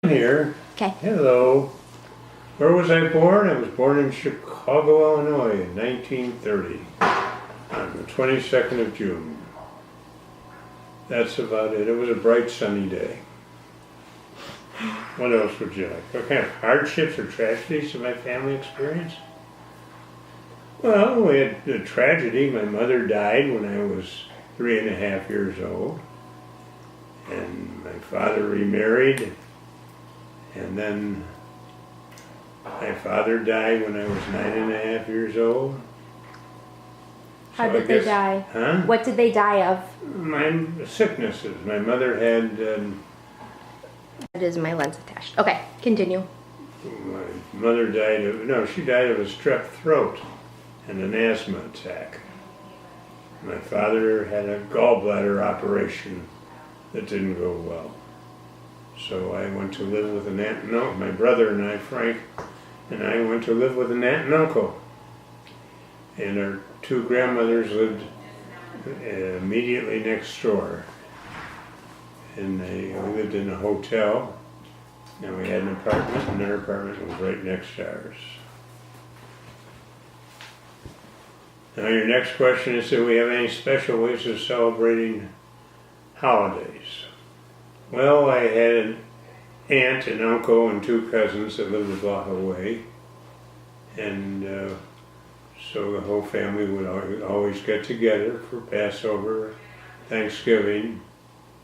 Here. Okay. Hello. Where was I born? I was born in Chicago, Illinois in 1930 on the 22nd of June. That's about it. It was a bright sunny day. What else would you like? What kind of hardships or tragedies did my family experience? Well, we had a tragedy. My mother died when I was 3.5 years old. And my father remarried. And then my father died when I was 9.5 years old. How did they die? Huh? What did they die of? My sicknesses. My mother had, That is my lens attached. Okay, continue. my mother died of, no, she died of a strep throat and an asthma attack. My father had a gallbladder operation that didn't go well. So I went to live with an aunt and uncle. My brother and I, Frank, and I went to live with an aunt and uncle. And our two grandmothers lived immediately next door. And we lived in a hotel. And we had an apartment, and their apartment was right next to ours. Now your next question is, do we have any special ways of celebrating holidays? Well, I had an aunt and uncle and two cousins that lived a block away. And so the whole family would always get together for Passover, Thanksgiving,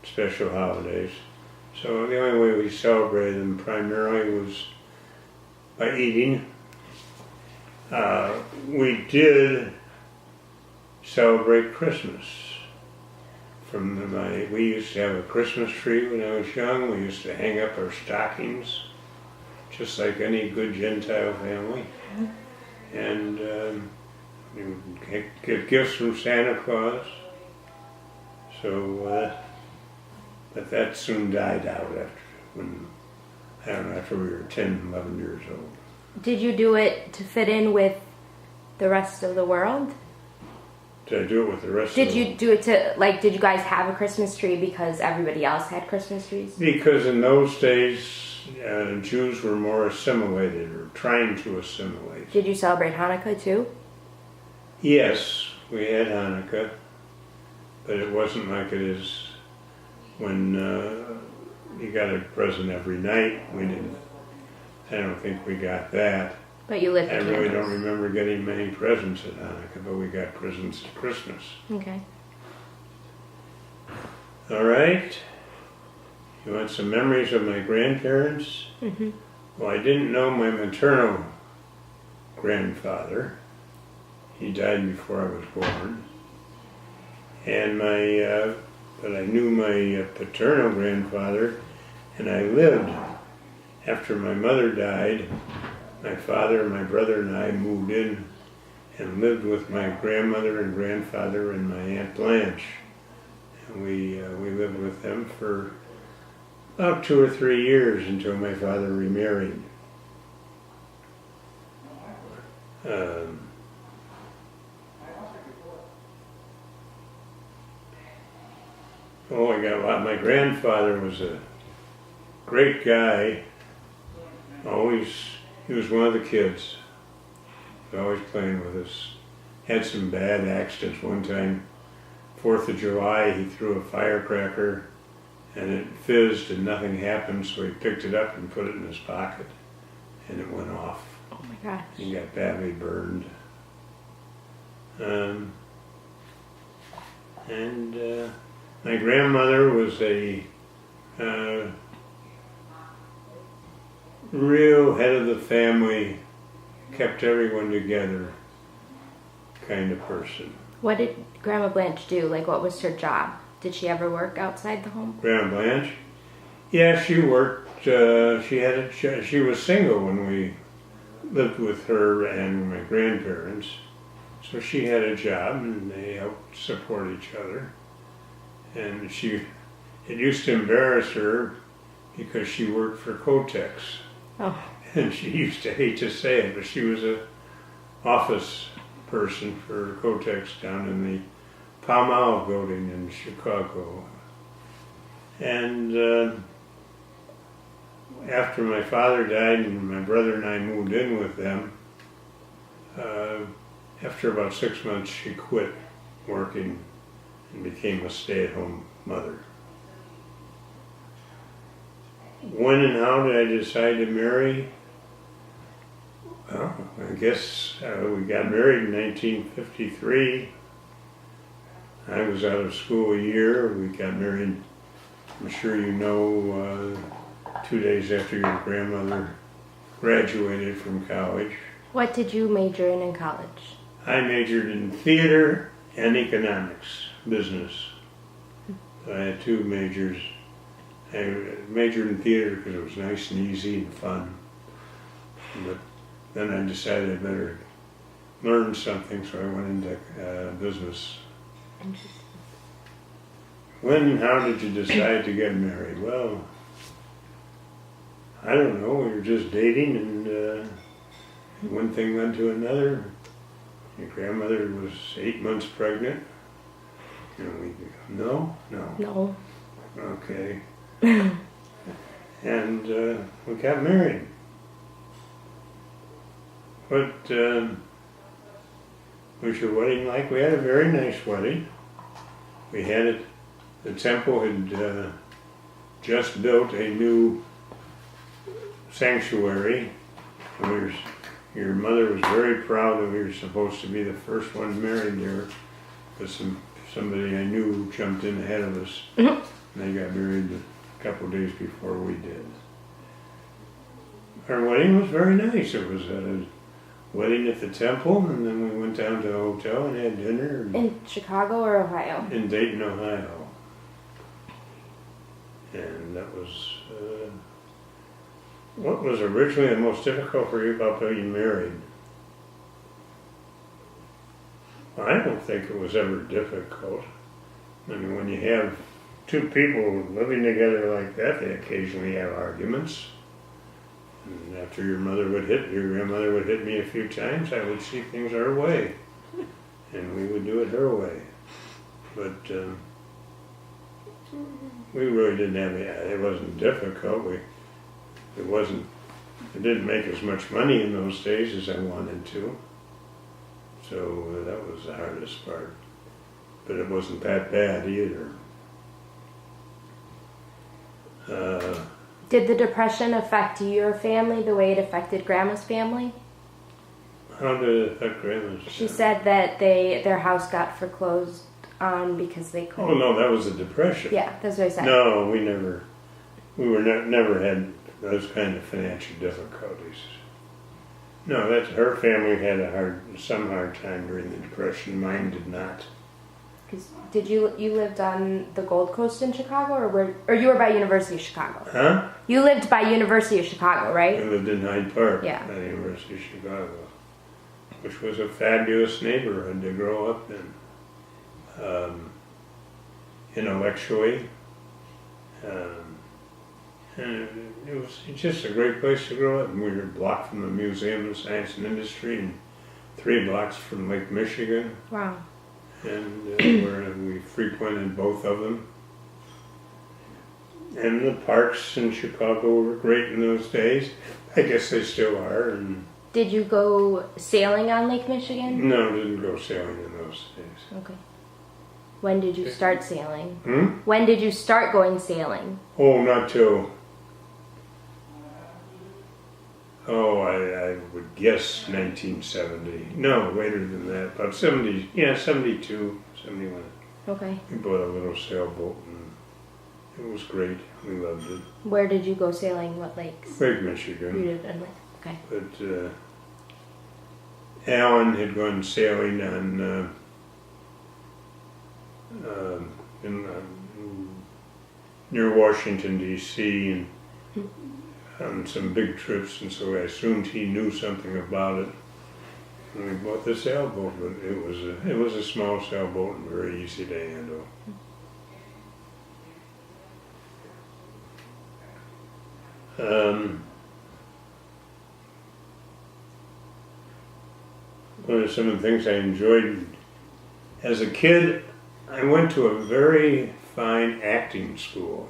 special holidays. So the only way we celebrated them primarily was by eating. We did celebrate Christmas. We used to have a Christmas tree when I was young. We used to hang up our stockings, just like any good Gentile family. And we would get gifts from Santa Claus. So, but that soon died out after we were 10, 11 years old. Did you do it to fit in with the rest of the world? Did I do it with the rest Did of the you do it to, like, did you guys have a Christmas tree because everybody else had Christmas trees? Because in those days, Jews were more assimilated, or trying to assimilate. Did you celebrate Hanukkah too? Yes, we had Hanukkah, but it wasn't like it is when you got a present every night. I don't think we got that. But you lit the I candles. really don't remember getting many presents at Hanukkah, but we got presents at Christmas. Okay. All right. You want some memories of my grandparents? Mm-hmm. Well, I didn't know my maternal grandfather. He died before I was born. And but I knew my paternal grandfather, and I lived, after my mother died, my father, my brother, and I moved in and lived with my grandmother and grandfather and my Aunt Blanche. And we lived with them for about 2 or 3 years until my father remarried. I got a lot. My grandfather was a great guy. He was one of the kids. He was always playing with us. Had some bad accidents. One time, 4th of July, he threw a firecracker and it fizzed and nothing happened, so he picked it up and put it in his pocket and it went off. Oh my gosh. He got badly burned. My grandmother was a real head of the family, kept everyone together kind of person. What did Grandma Blanche do? Like, what was her job? Did she ever work outside the home? Grandma Blanche? Yeah, she worked. She was single when we lived with her and my grandparents. So she had a job and they helped support each other. And it used to embarrass her because she worked for Kotex. Oh. And she used to hate to say it, but she was a office person for Kotex down in the Palm Olive building in Chicago. And after my father died and my brother and I moved in with them, after about 6 months she quit working and became a stay-at-home mother. When and how did I decide to marry? Well, I guess we got married in 1953. I was out of school a year. We got married, I'm sure you know, 2 days after your grandmother graduated from college. What did you major in college? I majored in theater and economics, business. So I had two majors. I majored in theater because it was nice and easy and fun. But then I decided I better learn something, so I went into business. Interesting. When and how did you decide to get married? Well, I don't know. We were just dating, and one thing led to another. Your grandmother was 8 months pregnant. And we no. No. Okay. And we got married. What was your wedding like? We had a very nice wedding. We had it. The temple had just built a new sanctuary. Your mother was very proud that we were supposed to be the first one married there, because somebody I knew jumped in ahead of us. And they got married a couple of days before we did. Our wedding was very nice. It was a wedding at the temple, and then we went down to the hotel and had dinner. In Chicago or Ohio? In Dayton, Ohio. And that was what was originally the most difficult for you about being married? Well, I don't think it was ever difficult. I mean, when you have two people living together like that, they occasionally have arguments. And after your grandmother would hit me a few times, I would see things our way. And we would do it her way. But we really didn't have it wasn't difficult. I didn't make as much money in those days as I wanted to. So that was the hardest part. But it wasn't that bad either. Did the Depression affect your family the way it affected Grandma's family? How did it affect Grandma's? She said that their house got foreclosed on because they couldn't. Oh no, that was the Depression. Yeah, that's what I said. No, we never had those kind of financial difficulties. No, her family had some hard time during the Depression. Mine did not. Did you lived on the Gold Coast in Chicago, or you were by University of Chicago? Huh? You lived by University of Chicago, right? I lived in Hyde Park, yeah, at the University of Chicago, which was a fabulous neighborhood to grow up in. Intellectually, and it was just a great place to grow up. And we were blocked from the Museum of Science and Industry, and 3 blocks from Lake Michigan. Wow. And we frequented both of them. And the parks in Chicago were great in those days. I guess they still are. And did you go sailing on Lake Michigan? No, didn't go sailing in those days. Okay. When did you start sailing? Hmm? When did you start going sailing? Oh, not till... Oh, I would guess 1970. No, later than that. About 70, 72, 71. Okay. We bought a little sailboat, and it was great. We loved it. Where did you go sailing? What lakes? Lake Michigan. You did in Lake. Okay. But Alan had gone sailing on near Washington, D.C., and on some big trips, and so I assumed he knew something about it. And we bought the sailboat, but it was a small sailboat and very easy to handle. One of some of the things I enjoyed as a kid, I went to a very fine acting school.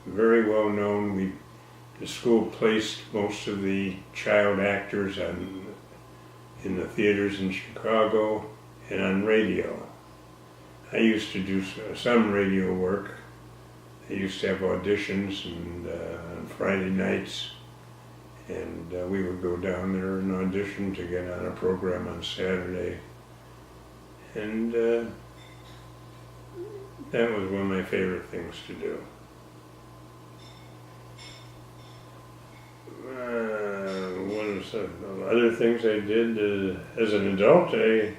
very well known. The school placed most of the child actors in the theaters in Chicago and on radio. I used to do some radio work. I used to have auditions on Friday nights, and we would go down there and audition to get on a program on Saturday. And that was one of my favorite things to do. One of the other things I did as an adult, you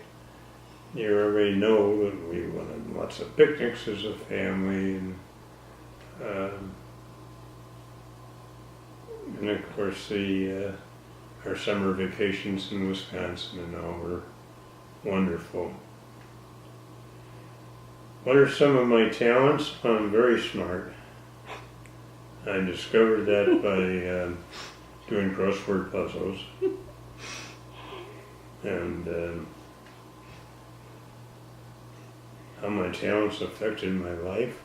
already know that we went on lots of picnics as a family, and of course our summer vacations in Wisconsin and all were wonderful. What are some of my talents? I'm very smart. I discovered that by doing crossword puzzles. And how my talents affected my life?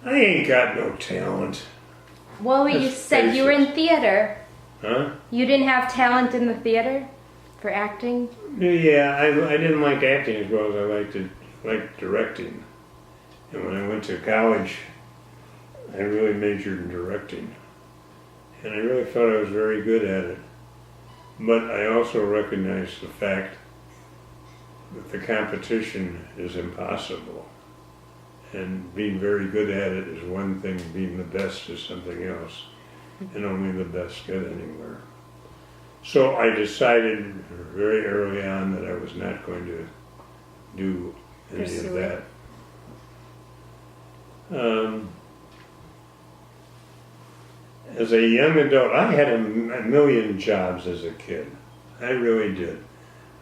I ain't got no talent. Well, you said you were in theater. Huh? You didn't have talent in the theater for acting? Yeah, I didn't like acting as well as I liked directing. And when I went to college, I really majored in directing. And I really felt I was very good at it. But I also recognized the fact that the competition is impossible. And being very good at it is one thing, being the best is something else. And only the best get anywhere. So I decided very early on that I was not going to do any of that. As a young adult, I had a million jobs as a kid. I really did.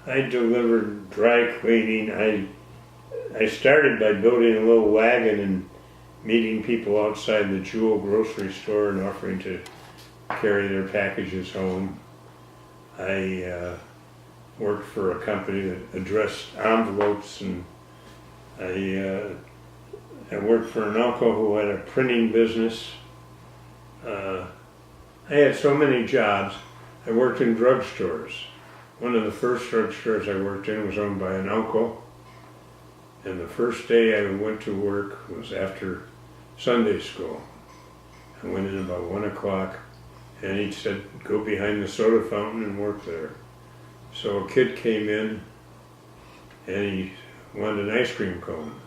I delivered dry cleaning. I started by building a little wagon and meeting people outside the Jewel grocery store and offering to carry their packages home. I worked for a company that addressed envelopes, and I worked for an uncle who had a printing business. I had so many jobs. I worked in drugstores. One of the first drugstores I worked in was owned by an uncle. And the first day I went to work was after Sunday school. I went in about 1 o'clock, and he said, go behind the soda fountain and work there. So a kid came in, and he wanted an ice cream cone.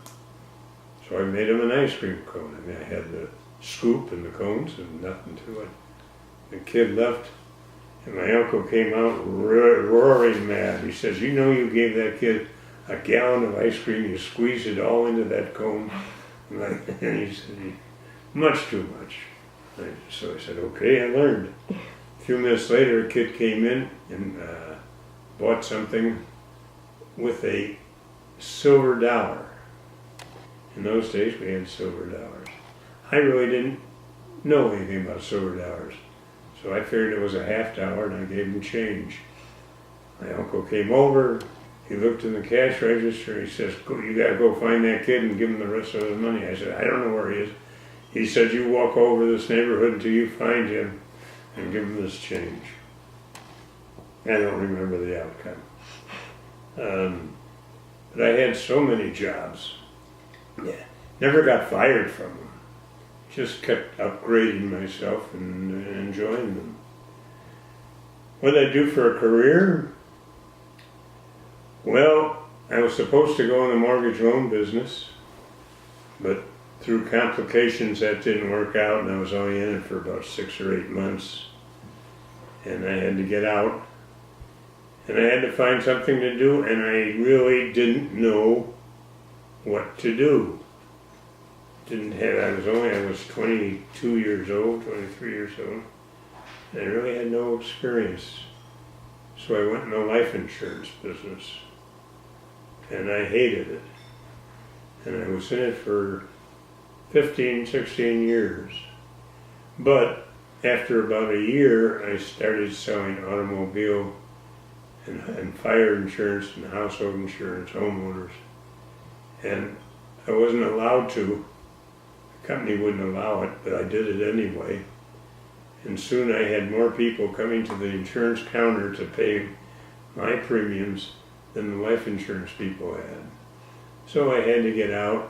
So I made him an ice cream cone. I mean, I had the scoop and the cones and nothing to it. The kid left, and my uncle came out roaring mad. He says, you know you gave that kid a gallon of ice cream, you squeezed it all into that cone. And he said, much too much. So I said, okay, I learned. A few minutes later, a kid came in and bought something with a silver dollar. In those days, we had silver dollars. I really didn't know anything about silver dollars. So I figured it was a $50 and I gave him change. My uncle came over, he looked in the cash register, he says, you gotta go find that kid and give him the rest of his money. I said, I don't know where he is. He said, you walk over this neighborhood until you find him and give him this change. I don't remember the outcome. But I had so many jobs. Yeah. Never got fired from them. Just kept upgrading myself and enjoying them. What did I do for a career? Well, I was supposed to go in the mortgage loan business, but through complications that didn't work out, and I was only in it for about 6 or 8 months. And I had to get out. And I had to find something to do, and I really didn't know what to do. I was 22 years old, 23 years old. And I really had no experience. So I went in the life insurance business. And I hated it. And I was in it for 15, 16 years. But after about a year, I started selling automobile and fire insurance and household insurance, homeowners. And I wasn't allowed to company wouldn't allow it, but I did it anyway. And soon I had more people coming to the insurance counter to pay my premiums than the life insurance people had. So I had to get out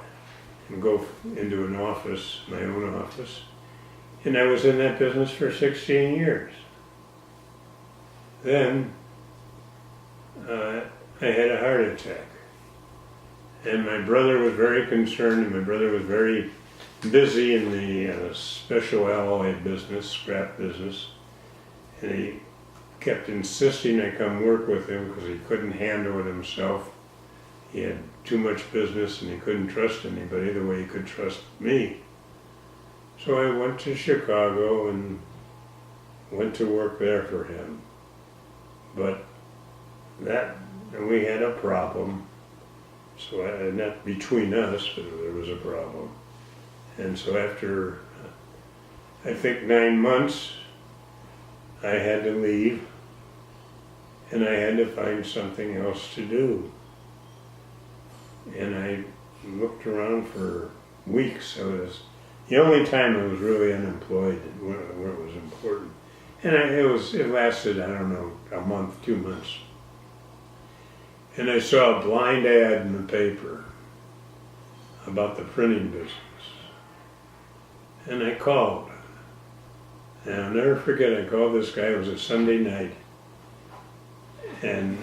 and go into an office, my own office. And I was in that business for 16 years. Then I had a heart attack. And my brother was very concerned, and my brother was very busy in the special alloy business, scrap business. And he kept insisting I come work with him because he couldn't handle it himself. He had too much business and he couldn't trust anybody the way he could trust me. So I went to Chicago and went to work there for him. But we had a problem. So not between us, but there was a problem. And so after, I think 9 months, I had to leave, and I had to find something else to do. And I looked around for weeks. The only time I was really unemployed where it was important. And it lasted, I don't know, a month, 2 months. And I saw a blind ad in the paper about the printing business. And I called. And I'll never forget, I called this guy, it was a Sunday night. And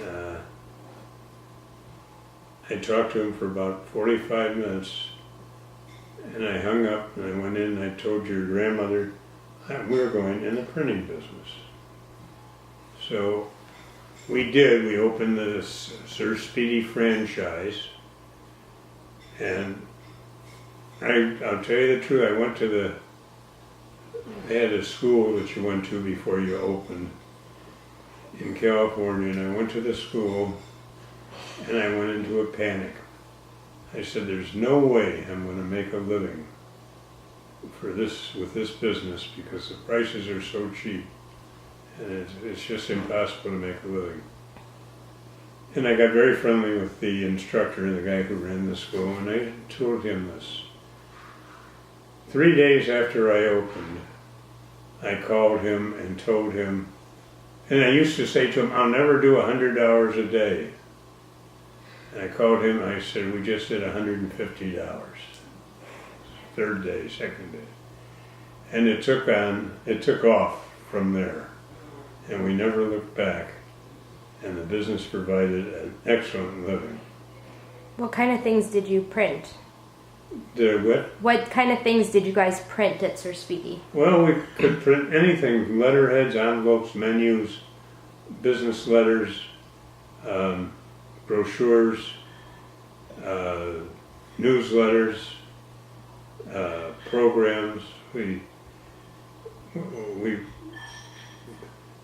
I talked to him for about 45 minutes. And I hung up and I went in and I told your grandmother we're going in the printing business. So we did. We opened the Sir Speedy franchise. And I'll tell you the truth, I went to they had a school that you went to before you opened in California, and I went to the school and I went into a panic. I said, there's no way I'm going to make a living with this business because the prices are so cheap and it's just impossible to make a living. And I got very friendly with the instructor, the guy who ran the school, and I told him this. 3 days after I opened, I called him and told him, and I used to say to him, I'll never do 100 hours a day. And I called him, I said, we just did $150. Third day, second day. And it took off from there. And we never looked back. And the business provided an excellent living. What kind of things did you print? Did what? What kind of things did you guys print at Sir Speedy? Well, we could print anything, letterheads, envelopes, menus, business letters, brochures, newsletters, programs.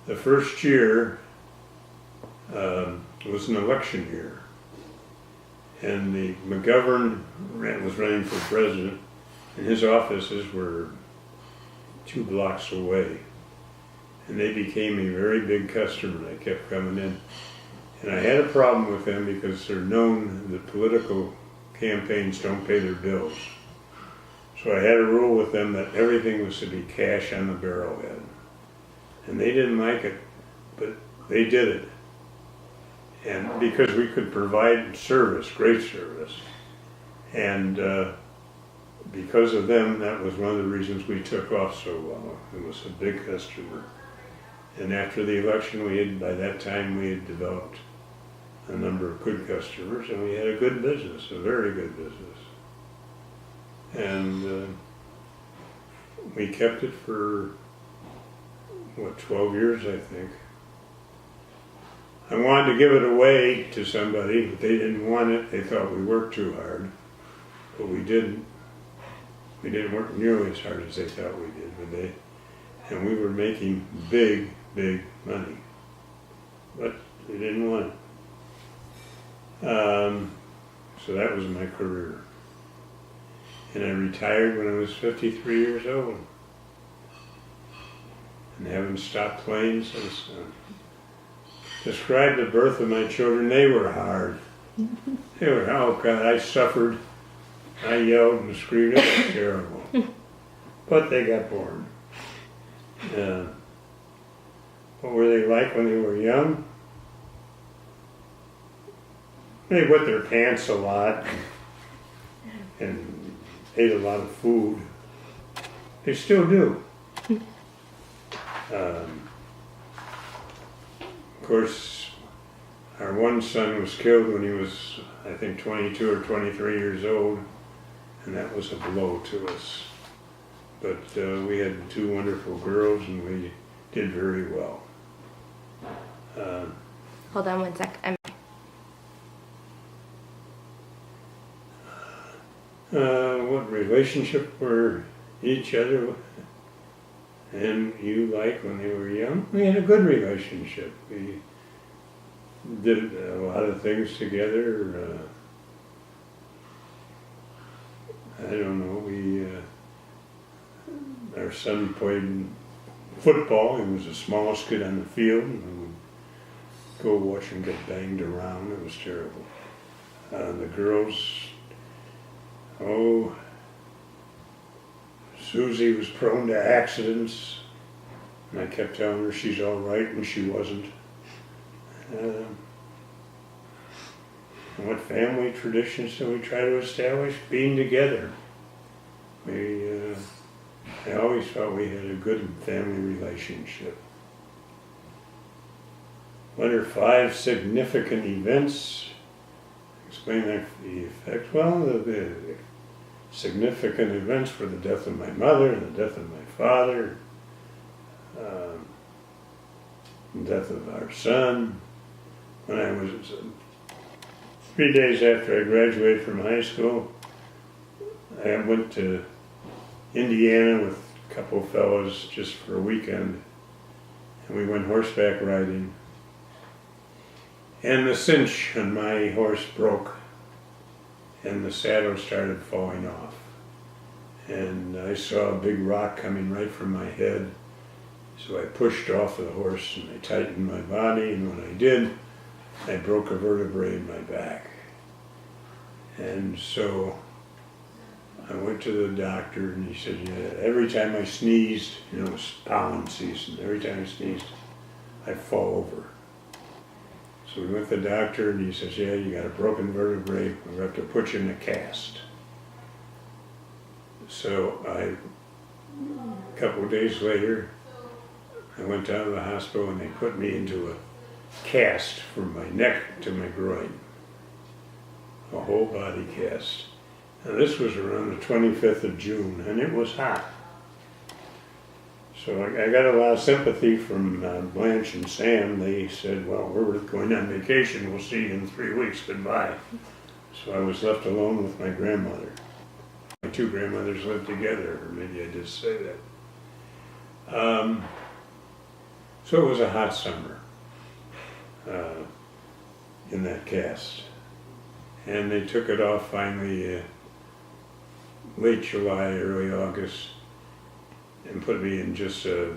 The first year was an election year. And the McGovern was running for president, and his offices were 2 blocks away. And they became a very big customer. They kept coming in. And I had a problem with them because they're known that political campaigns don't pay their bills. So I had a rule with them that everything was to be cash on the barrelhead. And they didn't like it, but they did it. And because we could provide service, great service. And because of them, that was one of the reasons we took off so well. It was a big customer. And after the election, by that time we had developed a number of good customers, and we had a good business, a very good business. And we kept it for, 12 years, I think. I wanted to give it away to somebody, but they didn't want it. They thought we worked too hard, but we didn't. We didn't work nearly as hard as they thought we did, and we were making big, big money, but they didn't want it. So that was my career. And I retired when I was 53 years old, and haven't stopped playing since then. Describe the birth of my children. They were hard. Oh God, I suffered. I yelled and screamed. It was terrible. But they got born. What were they like when they were young? They wet their pants a lot and ate a lot of food. They still do. Of course, our one son was killed when he was, I think, 22 or 23 years old, and that was a blow to us. But we had two wonderful girls, and we did very well. Hold on one sec. What relationship were each other and you like when they were young? We had a good relationship. We did a lot of things together. I don't know. Our son played football. He was the smallest kid on the field. And we would go watch him get banged around. It was terrible. The girls, Susie was prone to accidents, and I kept telling her she's all right, and she wasn't. And what family traditions do we try to establish? Being together. I always felt we had a good family relationship. What are 5 significant events? Explain the effect. Well, the significant events were the death of my mother, and the death of my father, the death of our son. When I was 3 days after I graduated from high school, I went to Indiana with a couple of fellows just for a weekend, and we went horseback riding. And the cinch on my horse broke, and the saddle started falling off. And I saw a big rock coming right from my head, so I pushed off the horse and I tightened my body, and when I did, I broke a vertebrae in my back. And so I went to the doctor, and he said, yeah, every time I sneezed, it was pollen season, every time I sneezed, I'd fall over. So we went to the doctor, and he says, yeah, you got a broken vertebrae, we're going to have to put you in a cast. So a couple of days later, I went down to the hospital, and they put me into a cast from my neck to my groin, a whole body cast. And this was around the 25th of June, and it was hot. So I got a lot of sympathy from Blanche and Sam. They said, well, we're going on vacation. We'll see you in 3 weeks. Goodbye. So I was left alone with my grandmother. My 2 grandmothers lived together, or maybe I did say that. So it was a hot summer in that cast. And they took it off finally late July, early August, and put me in just a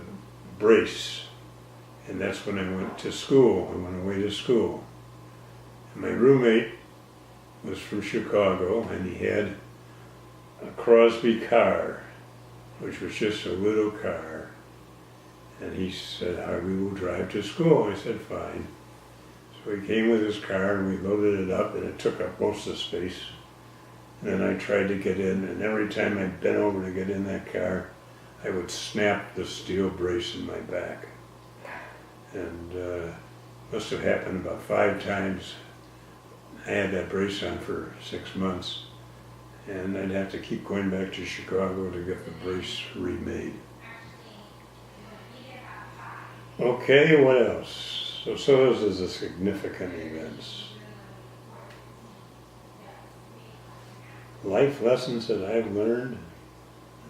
brace. And that's when I went to school. I went away to school. And my roommate was from Chicago, and he had a Crosby car, which was just a little car. And he said, we will drive to school. I said, fine. So he came with his car, and we loaded it up, and it took up most of the space. And then I tried to get in, and every time I bent over to get in that car, I would snap the steel brace in my back. And must have happened about 5 times. I had that brace on for 6 months, and I'd have to keep going back to Chicago to get the brace remade. Okay, what else? So those are the significant events. Life lessons that I've learned.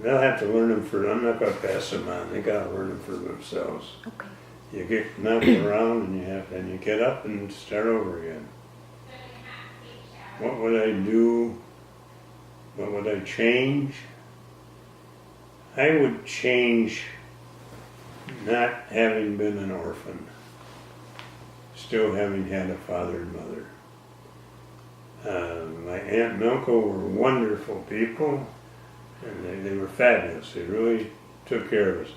They'll have to learn them I'm not going to pass them on. They got to learn them for themselves. Okay. You get knocked around, and you get up and start over again. What would I do? What would I change? I would change not having been an orphan, still having had a father and mother. My aunt and uncle were wonderful people, and they were fabulous. They really took care of us,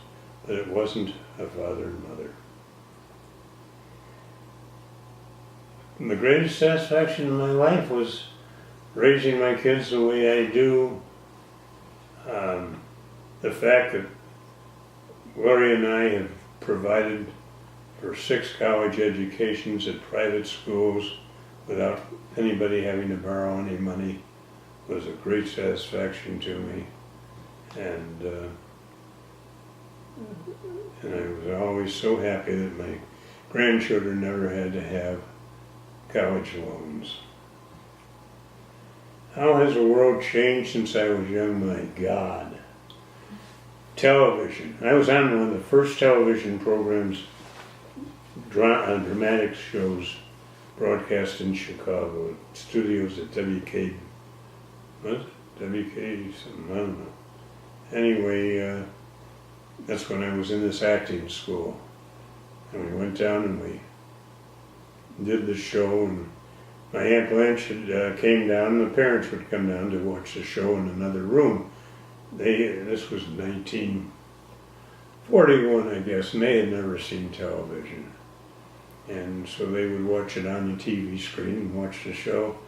but it wasn't a father and mother. And the greatest satisfaction in my life was raising my kids the way I do. The fact that Gloria and I have provided for 6 college educations at private schools without anybody having to borrow any money was a great satisfaction to me. And I was always so happy that my grandchildren never had to have college loans. How has the world changed since I was young? My God. Television. I was on one of the first television programs, dramatic shows, broadcast in Chicago, studios at WK, what? WK something, I don't know. Anyway, that's when I was in this acting school. And we went down and we did the show, and my Aunt Blanche came down, and the parents would come down to watch the show in another room. This was 1941, I guess, and they had never seen television. And so they would watch it on the TV screen and watch the show.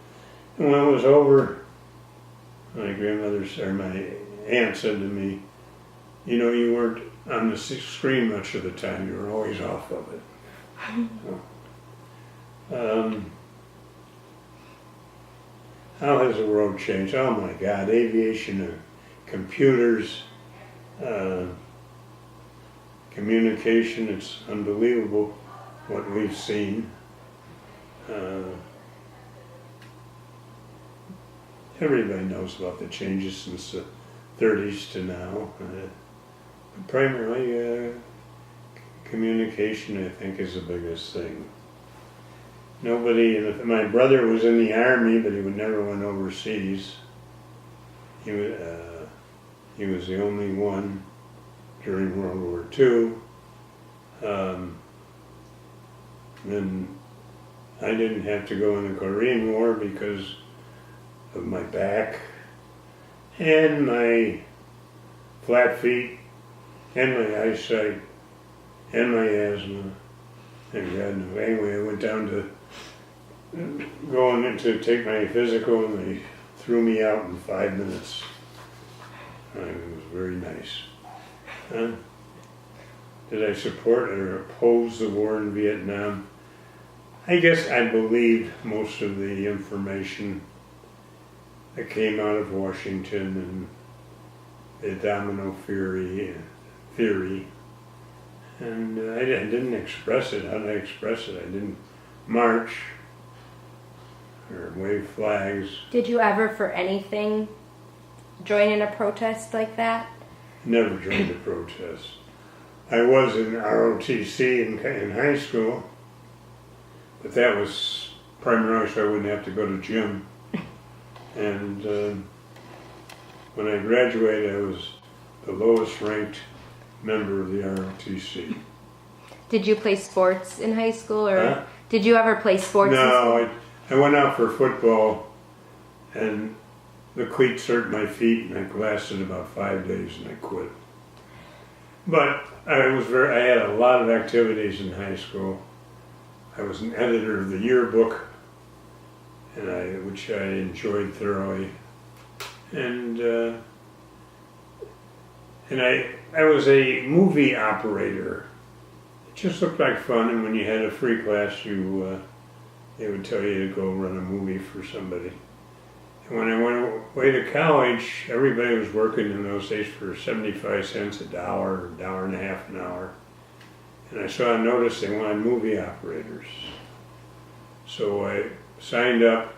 And when it was over, my aunt said to me, you know, you weren't on the screen much of the time, you were always off of it. How has the world changed? Oh my God, aviation, computers, communication, it's unbelievable what we've seen. Everybody knows about the changes since the 30s to now. Primarily, communication, I think, is the biggest thing. My brother was in the Army, but he never went overseas. He was the only one during World War II. Then I didn't have to go in the Korean War because of my back and my flat feet and my eyesight and my asthma. And God knows. Anyway, I went down to going in to take my physical, and they threw me out in 5 minutes. It was very nice. Did I support or oppose the war in Vietnam? I guess I believed most of the information that came out of Washington and the domino theory. And I didn't express it. How did I express it? I didn't march or wave flags. Did you ever, for anything, join in a protest like that? Never joined a protest. I was in ROTC in high school, but that was primarily so I wouldn't have to go to gym. And when I graduated, I was the lowest ranked member of the ROTC. Did you play sports in high school, or did you ever play sports? No, I went out for football, and the cleats hurt my feet, and it lasted about 5 days, and I quit. But I had a lot of activities in high school. I was an editor of the yearbook, which I enjoyed thoroughly, and I was a movie operator. It just looked like fun, and when you had a free class, they would tell you to go run a movie for somebody. And when I went away to college, everybody was working in those days for 75 cents a dollar, or $1.50 an hour. And I saw a notice they wanted movie operators. So I signed up,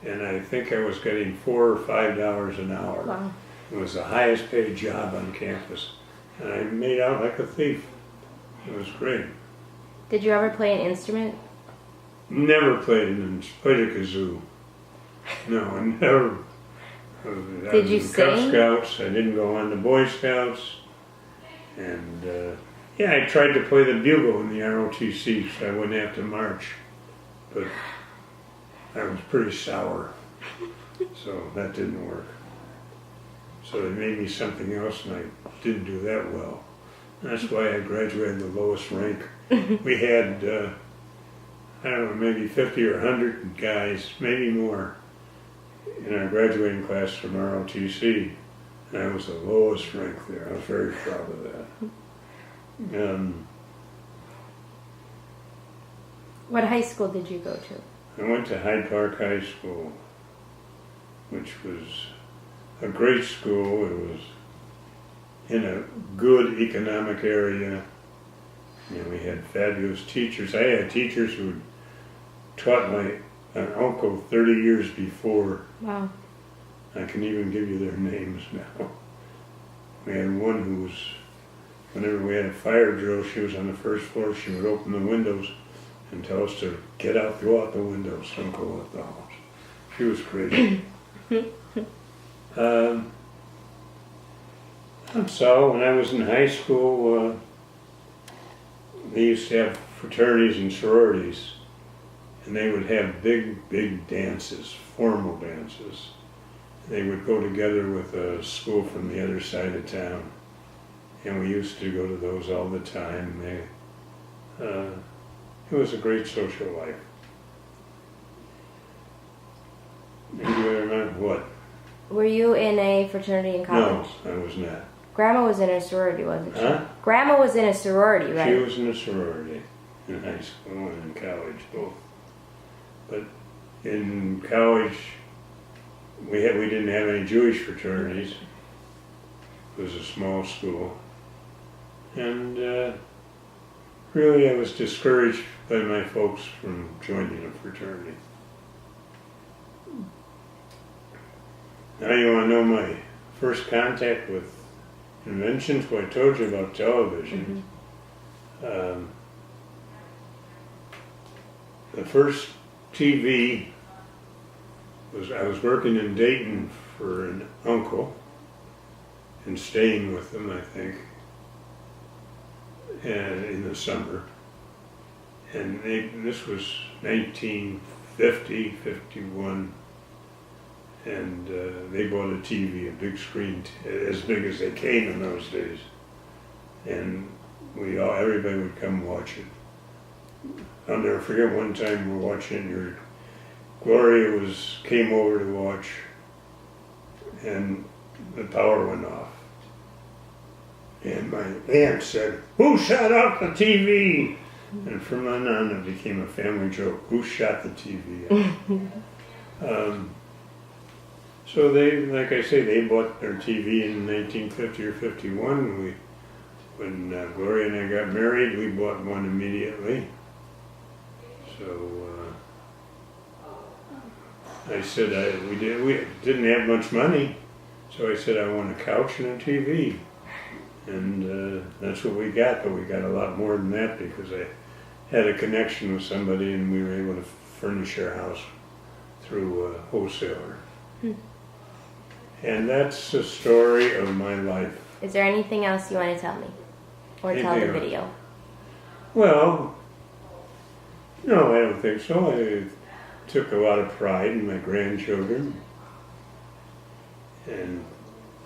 and I think I was getting $4 or $5 an hour. Wow. It was the highest paid job on campus. And I made out like a thief. It was great. Did you ever play an instrument? Never played a kazoo. No, I never. Did you sing? Cub Scouts. I didn't go on the Boy Scouts. And I tried to play the bugle in the ROTC so I wouldn't have to march. But I was pretty sour, so that didn't work. So they made me something else, and I didn't do that well. That's why I graduated the lowest rank. We had, I don't know, maybe 50 or 100 guys, maybe more, in our graduating class from ROTC. And I was the lowest rank there. I was very proud of that. What high school did you go to? I went to Hyde Park High School, which was a great school. It was in a good economic area. And we had fabulous teachers. I had teachers who taught my uncle 30 years before. Wow. I can even give you their names now. We had one who was, whenever we had a fire drill, she was on the first floor. She would open the windows and tell us to get out, go out the windows, don't go out the house. She was crazy. So when I was in high school, they used to have fraternities and sororities, and they would have big, big dances, formal dances. They would go together with a school from the other side of town, and we used to go to those all the time. It was a great social life. And do you remember what? Were you in a fraternity in college? No, I was not. Grandma was in a sorority, wasn't she? Huh? Grandma was in a sorority, right? She was in a sorority in high school and in college, both. But in college, we didn't have any Jewish fraternities. It was a small school. And really I was discouraged by my folks from joining a fraternity. Now you want to know my first contact with inventions? Well, I told you about television. Mm-hmm. The first TV was, I was working in Dayton for an uncle and staying with him, I think, and in the summer. And this was 1950, 51. And they bought a TV, a big screen, as big as they came in those days. And everybody would come watch it. I'll never forget one time we were watching it, Gloria came over to watch, and the power went off. And my aunt said, "Who shut off the TV?" And from then on it became a family joke, who shot the TV off? So they, like I say, they bought their TV in 1950 or 51. When Gloria and I got married, we bought one immediately. So I said we didn't have much money, so I said I want a couch and a TV, and that's what we got. But we got a lot more than that because I had a connection with somebody, and we were able to furnish our house through a wholesaler. And that's the story of my life. Is there anything else you want to tell me? Or tell the video? Well, no, I don't think so. I took a lot of pride in my grandchildren. And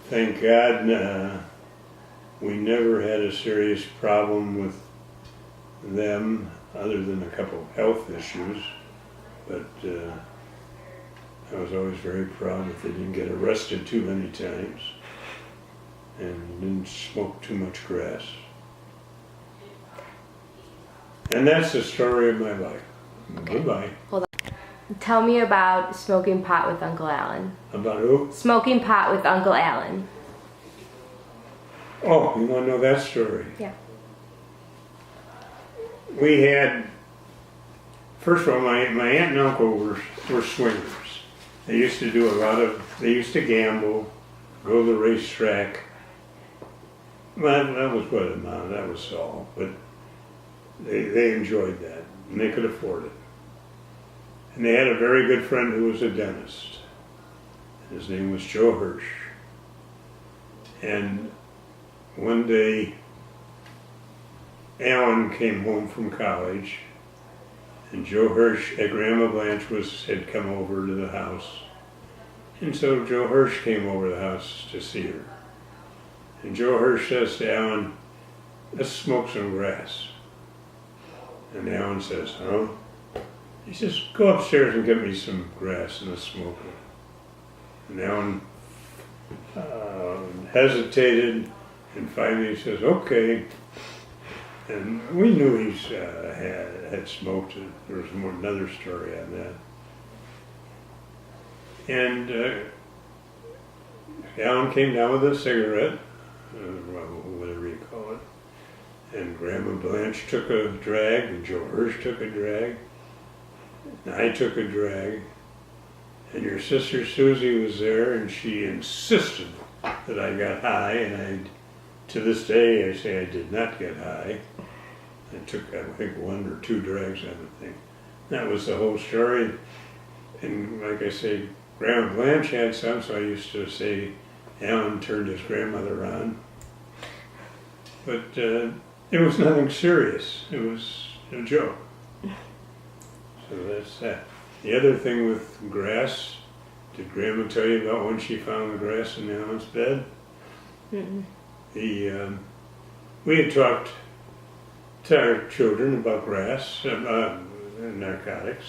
thank God we never had a serious problem with them other than a couple of health issues. But I was always very proud that they didn't get arrested too many times and didn't smoke too much grass. And that's the story of my life. Okay. Goodbye. Hold on. Tell me about smoking pot with Uncle Alan. About who? Smoking pot with Uncle Alan. Oh, you want to know that story? Yeah. We had, first of all, my aunt and uncle were swingers. They used to do they used to gamble, go to the racetrack. Well, that was what it amounted, that was all. But they enjoyed that, and they could afford it. And they had a very good friend who was a dentist. His name was Joe Hirsch. And one day, Alan came home from college, And Joe Hirsch, Grandma Blanche had come over to the house. And so Joe Hirsch came over to the house to see her. And Joe Hirsch says to Alan, let's smoke some grass. And Alan says, huh? He says, go upstairs and get me some grass and let's smoke it. And Alan hesitated and finally says, okay. And we knew he had smoked it. There was another story on that. And Alan came down with a cigarette, whatever you call it. And Grandma Blanche took a drag, and Joe Hirsch took a drag, and I took a drag. And your sister Susie was there, and she insisted that I got high, and to this day I say I did not get high. I took, I think, 1 or 2 drags on the thing. That was the whole story. And like I say, Grandma Blanche had some, so I used to say Alan turned his grandmother on. But it was nothing serious. It was a joke. So that's that. The other thing with grass, did Grandma tell you about when she found the grass in Alan's bed? Mm-mm. We had talked to our children about grass, narcotics,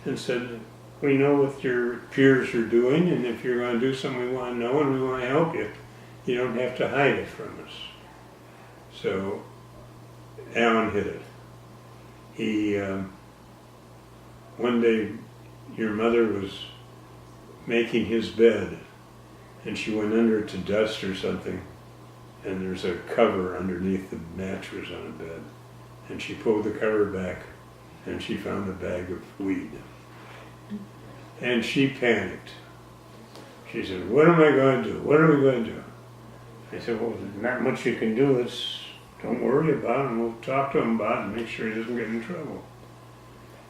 and said, we know what your peers are doing, and if you're going to do something we want to know and we want to help you, you don't have to hide it from us. So Alan hid it. He, one day your mother was making his bed and she went under it to dust or something, and there's a cover underneath the mattress on the bed, and she pulled the cover back and she found a bag of weed. And she panicked. She said, what am I going to do? What are we going to do? I said, well, there's not much you can do. Don't worry about it, and we'll talk to him about it and make sure he doesn't get in trouble.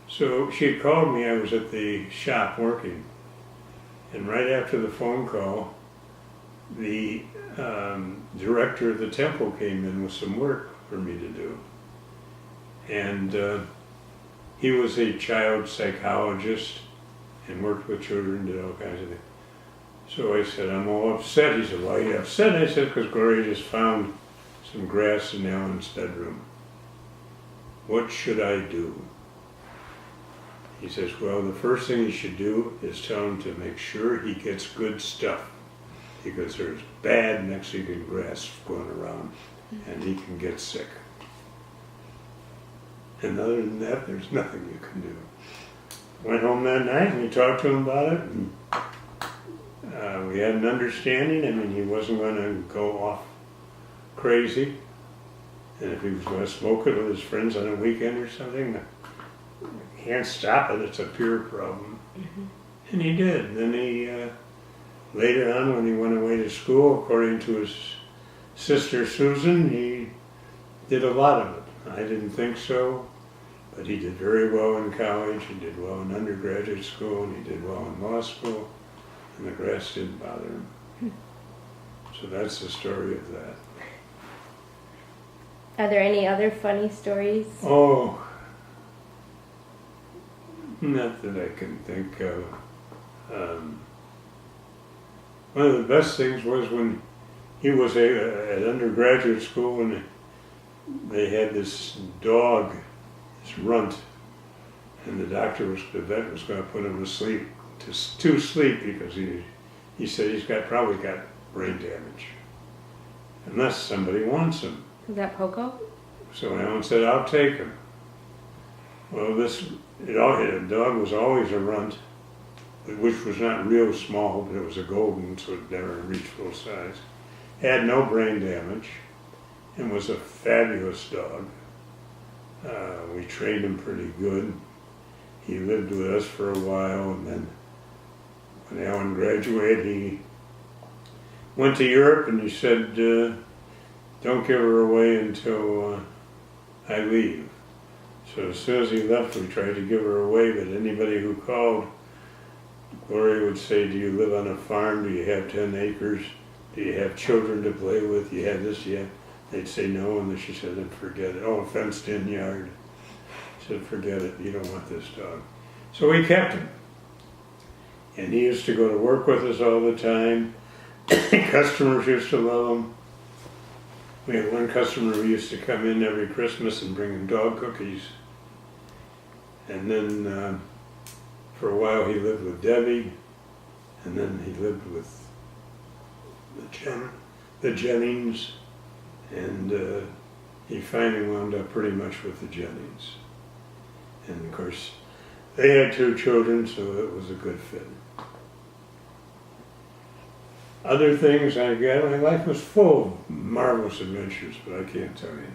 So she had called me. I was at the shop working. And right after the phone call, the director of the temple came in with some work for me to do. And he was a child psychologist and worked with children, did all kinds of things. So I said, I'm all upset. He said, why are you upset? I said, because Gloria just found some grass in Alan's bedroom. What should I do? He says, well, the first thing he should do is tell him to make sure he gets good stuff, because there's bad Mexican grass going around and he can get sick. And other than that, there's nothing you can do. Went home that night and we talked to him about it, and we had an understanding. I mean, he wasn't going to go off crazy, and if he was going to smoke it with his friends on a weekend or something, you can't stop it. It's a peer problem. Mm-hmm. And he did. Then he, later on when he went away to school, according to his sister Susan, he did a lot of it. I didn't think so, but he did very well in college, he did well in undergraduate school, and he did well in law school, and the grass didn't bother him. So that's the story of that. Are there any other funny stories? Oh, not that I can think of. One of the best things was when he was at undergraduate school, and they had this dog, this runt, and the vet was going to put him to sleep, because he said he's probably got brain damage, unless somebody wants him. Is that Poco? So Alan said, I'll take him. Well, the dog was always a runt, which was not real small, but it was a golden, so it never reached full size. Had no brain damage, and was a fabulous dog. We trained him pretty good. He lived with us for a while, and then when Alan graduated, he went to Europe, and he said, don't give her away until I leave. So as soon as he left, we tried to give her away, but anybody who called, Gloria would say, do you live on a farm? Do you have 10 acres? Do you have children to play with? Do you have this? Do you have... They'd say no, and then she said, then forget it. Oh, a fenced-in yard. said, forget it, you don't want this dog. So we kept him. And he used to go to work with us all the time. Customers used to love him. We had one customer who used to come in every Christmas and bring him dog cookies. And then for a while he lived with Debbie, and then he lived with the Jennings, and he finally wound up pretty much with the Jennings. And of course, they had 2 children, so it was a good fit. Other things I got, my life was full of marvelous adventures, but I can't tell you.